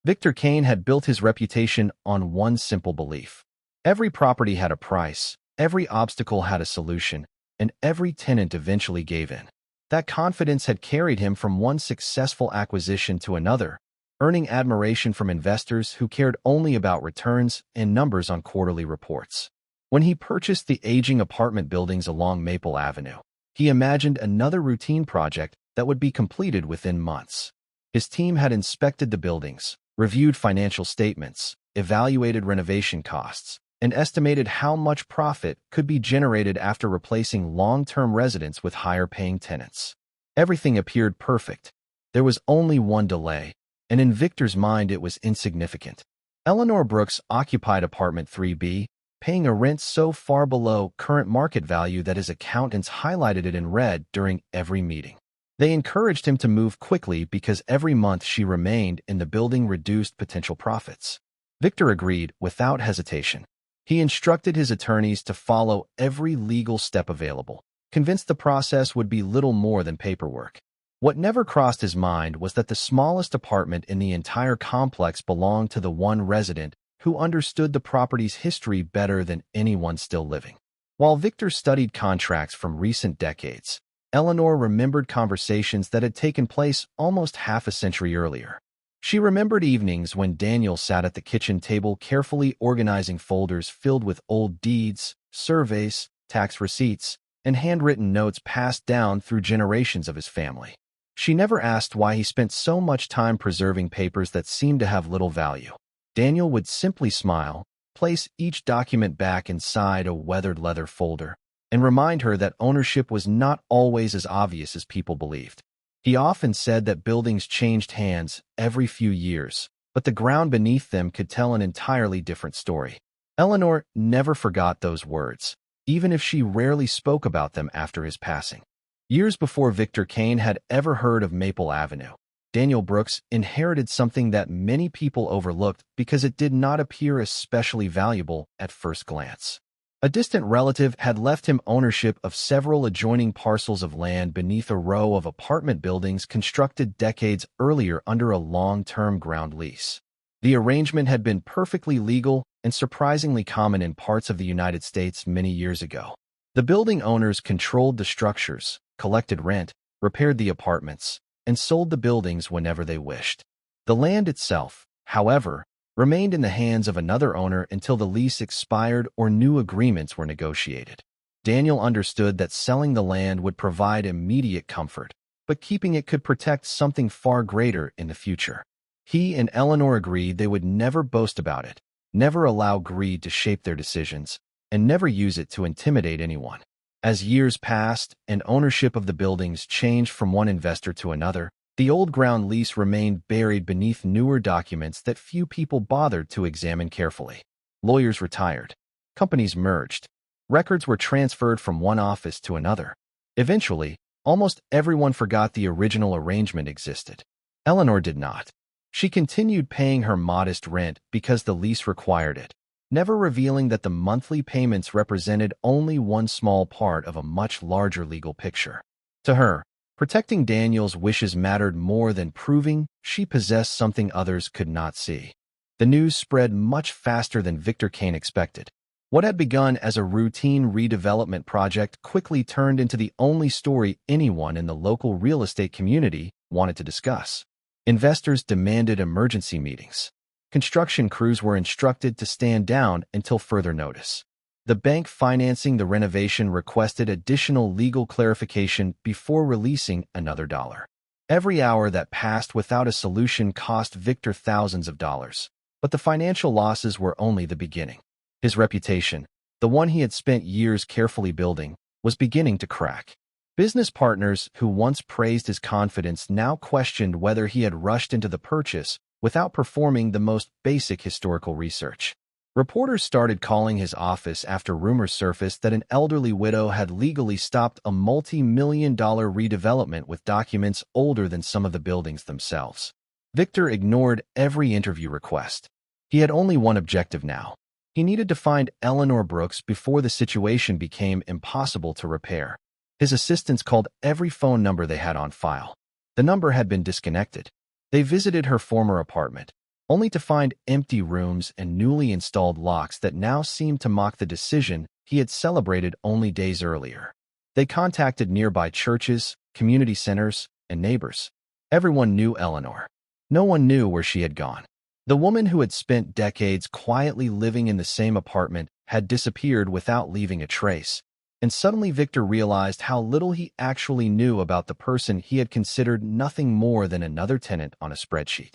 Victor Kane had built his reputation on one simple belief. Every property had a price, every obstacle had a solution, and every tenant eventually gave in. That confidence had carried him from one successful acquisition to another, earning admiration from investors who cared only about returns and numbers on quarterly reports. When he purchased the aging apartment buildings along Maple Avenue, he imagined another routine project that would be completed within months. His team had inspected the buildings, reviewed financial statements, evaluated renovation costs, and estimated how much profit could be generated after replacing long-term residents with higher-paying tenants. Everything appeared perfect. There was only one delay, and in Victor's mind it was insignificant. Eleanor Brooks occupied apartment 3B, paying a rent so far below current market value that his accountants highlighted it in red during every meeting. They encouraged him to move quickly because every month she remained in the building reduced potential profits. Victor agreed without hesitation. He instructed his attorneys to follow every legal step available, convinced the process would be little more than paperwork. What never crossed his mind was that the smallest apartment in the entire complex belonged to the one resident who understood the property's history better than anyone still living. While Victor studied contracts from recent decades, Eleanor remembered conversations that had taken place almost half a century earlier. She remembered evenings when Daniel sat at the kitchen table carefully organizing folders filled with old deeds, surveys, tax receipts, and handwritten notes passed down through generations of his family. She never asked why he spent so much time preserving papers that seemed to have little value. Daniel would simply smile, place each document back inside a weathered leather folder, and remind her that ownership was not always as obvious as people believed. He often said that buildings changed hands every few years, but the ground beneath them could tell an entirely different story. Eleanor never forgot those words, even if she rarely spoke about them after his passing. Years before Victor Kane had ever heard of Maple Avenue, Daniel Brooks inherited something that many people overlooked because it did not appear especially valuable at first glance. A distant relative had left him ownership of several adjoining parcels of land beneath a row of apartment buildings constructed decades earlier under a long-term ground lease. The arrangement had been perfectly legal and surprisingly common in parts of the United States many years ago. The building owners controlled the structures, collected rent, repaired the apartments, and sold the buildings whenever they wished. The land itself, however, remained in the hands of another owner until the lease expired or new agreements were negotiated. Daniel understood that selling the land would provide immediate comfort, but keeping it could protect something far greater in the future. He and Eleanor agreed they would never boast about it, never allow greed to shape their decisions, and never use it to intimidate anyone. As years passed and ownership of the buildings changed from one investor to another, the old ground lease remained buried beneath newer documents that few people bothered to examine carefully. Lawyers retired. Companies merged. Records were transferred from one office to another. Eventually, almost everyone forgot the original arrangement existed. Eleanor did not. She continued paying her modest rent because the lease required it, never revealing that the monthly payments represented only one small part of a much larger legal picture. To her, protecting Daniel's wishes mattered more than proving she possessed something others could not see. The news spread much faster than Victor Kane expected. What had begun as a routine redevelopment project quickly turned into the only story anyone in the local real estate community wanted to discuss. Investors demanded emergency meetings. Construction crews were instructed to stand down until further notice. The bank financing the renovation requested additional legal clarification before releasing another dollar. Every hour that passed without a solution cost Victor thousands of dollars, but the financial losses were only the beginning. His reputation, the one he had spent years carefully building, was beginning to crack. Business partners who once praised his confidence now questioned whether he had rushed into the purchase without performing the most basic historical research. Reporters started calling his office after rumors surfaced that an elderly widow had legally stopped a multi-million-dollar redevelopment with documents older than some of the buildings themselves. Victor ignored every interview request. He had only one objective now. He needed to find Eleanor Brooks before the situation became impossible to repair. His assistants called every phone number they had on file. The number had been disconnected. They visited her former apartment, only to find empty rooms and newly installed locks that now seemed to mock the decision he had celebrated only days earlier. They contacted nearby churches, community centers, and neighbors. Everyone knew Eleanor. No one knew where she had gone. The woman who had spent decades quietly living in the same apartment had disappeared without leaving a trace. And suddenly Victor realized how little he actually knew about the person he had considered nothing more than another tenant on a spreadsheet.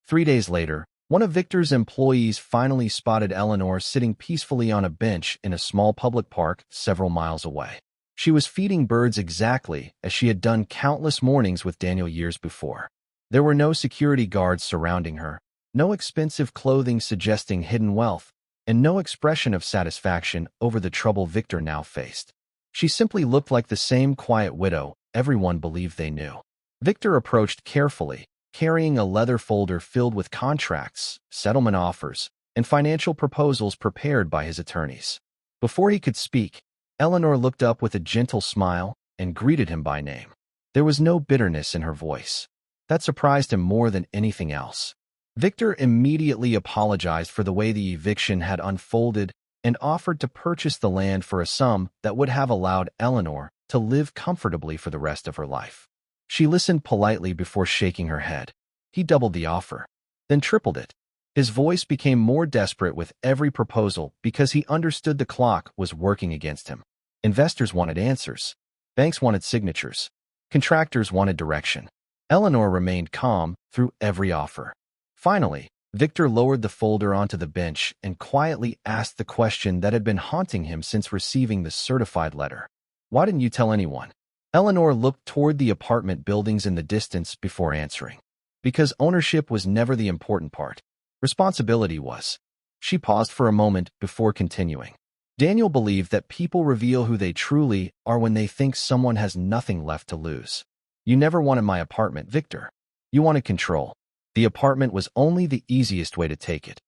3 days later, one of Victor's employees finally spotted Eleanor sitting peacefully on a bench in a small public park several miles away. She was feeding birds exactly as she had done countless mornings with Daniel years before. There were no security guards surrounding her, no expensive clothing suggesting hidden wealth, and no expression of satisfaction over the trouble Victor now faced. She simply looked like the same quiet widow everyone believed they knew. Victor approached carefully, carrying a leather folder filled with contracts, settlement offers, and financial proposals prepared by his attorneys. Before he could speak, Eleanor looked up with a gentle smile and greeted him by name. There was no bitterness in her voice. That surprised him more than anything else. Victor immediately apologized for the way the eviction had unfolded and offered to purchase the land for a sum that would have allowed Eleanor to live comfortably for the rest of her life. She listened politely before shaking her head. He doubled the offer, then tripled it. His voice became more desperate with every proposal because he understood the clock was working against him. Investors wanted answers. Banks wanted signatures. Contractors wanted direction. Eleanor remained calm through every offer. Finally, Victor lowered the folder onto the bench and quietly asked the question that had been haunting him since receiving the certified letter. "Why didn't you tell anyone?" Eleanor looked toward the apartment buildings in the distance before answering. Because ownership was never the important part. Responsibility was. She paused for a moment before continuing. Daniel believed that people reveal who they truly are when they think someone has nothing left to lose. "You never wanted my apartment, Victor. You wanted control. The apartment was only the easiest way to take it."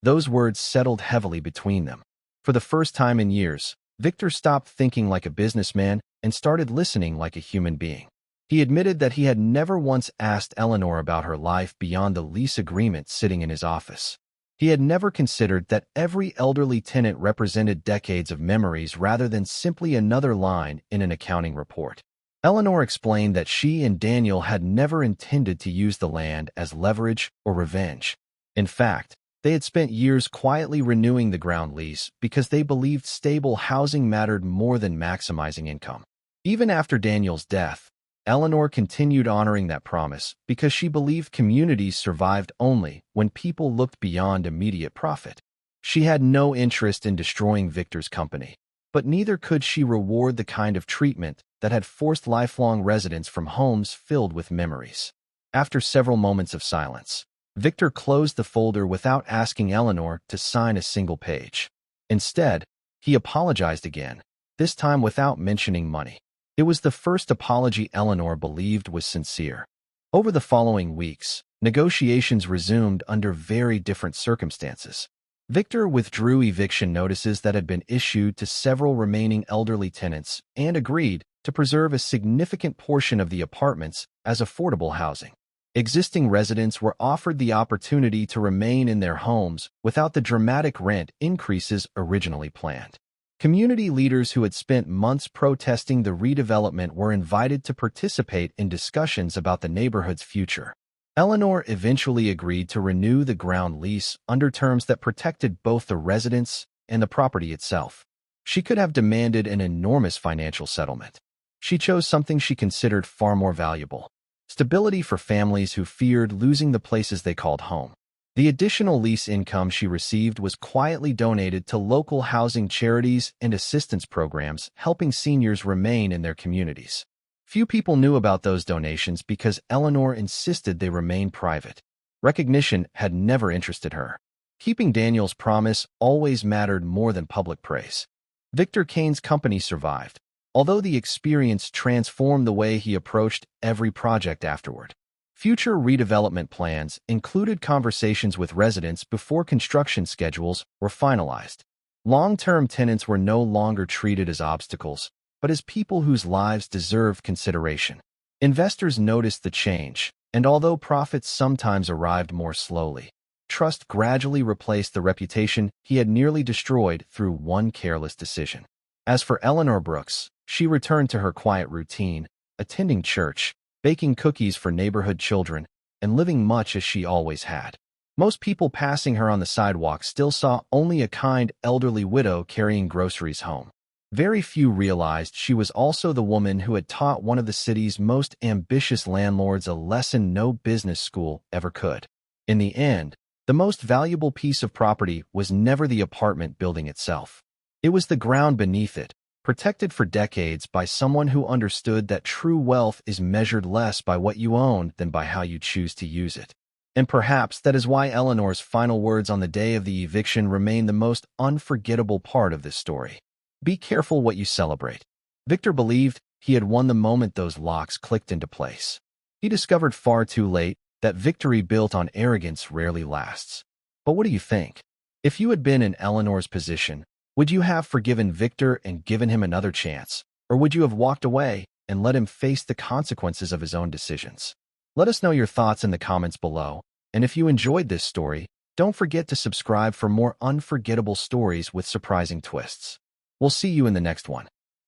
Those words settled heavily between them. For the first time in years, Victor stopped thinking like a businessman and started listening like a human being. He admitted that he had never once asked Eleanor about her life beyond the lease agreement sitting in his office. He had never considered that every elderly tenant represented decades of memories rather than simply another line in an accounting report. Eleanor explained that she and Daniel had never intended to use the land as leverage or revenge. In fact, they had spent years quietly renewing the ground lease because they believed stable housing mattered more than maximizing income. Even after Daniel's death, Eleanor continued honoring that promise because she believed communities survived only when people looked beyond immediate profit. She had no interest in destroying Victor's company, but neither could she reward the kind of treatment that had forced lifelong residents from homes filled with memories. After several moments of silence, Victor closed the folder without asking Eleanor to sign a single page. Instead, he apologized again, this time without mentioning money. It was the first apology Eleanor believed was sincere. Over the following weeks, negotiations resumed under very different circumstances. Victor withdrew eviction notices that had been issued to several remaining elderly tenants and agreed to preserve a significant portion of the apartments as affordable housing. Existing residents were offered the opportunity to remain in their homes without the dramatic rent increases originally planned. Community leaders who had spent months protesting the redevelopment were invited to participate in discussions about the neighborhood's future. Eleanor eventually agreed to renew the ground lease under terms that protected both the residents and the property itself. She could have demanded an enormous financial settlement. She chose something she considered far more valuable: stability for families who feared losing the places they called home. The additional lease income she received was quietly donated to local housing charities and assistance programs, helping seniors remain in their communities. Few people knew about those donations because Eleanor insisted they remain private. Recognition had never interested her. Keeping Daniel's promise always mattered more than public praise. Victor Kane's company survived, although the experience transformed the way he approached every project afterward. Future redevelopment plans included conversations with residents before construction schedules were finalized. Long-term tenants were no longer treated as obstacles, but as people whose lives deserved consideration. Investors noticed the change, and although profits sometimes arrived more slowly, trust gradually replaced the reputation he had nearly destroyed through one careless decision. As for Eleanor Brooks, she returned to her quiet routine, attending church, baking cookies for neighborhood children, and living much as she always had. Most people passing her on the sidewalk still saw only a kind elderly widow carrying groceries home. Very few realized she was also the woman who had taught one of the city's most ambitious landlords a lesson no business school ever could. In the end, the most valuable piece of property was never the apartment building itself. It was the ground beneath it, protected for decades by someone who understood that true wealth is measured less by what you own than by how you choose to use it. And perhaps that is why Eleanor's final words on the day of the eviction remain the most unforgettable part of this story. Be careful what you celebrate. Victor believed he had won the moment those locks clicked into place. He discovered far too late that victory built on arrogance rarely lasts. But what do you think? If you had been in Eleanor's position, would you have forgiven Victor and given him another chance? Or would you have walked away and let him face the consequences of his own decisions? Let us know your thoughts in the comments below, and if you enjoyed this story, don't forget to subscribe for more unforgettable stories with surprising twists. We'll see you in the next one.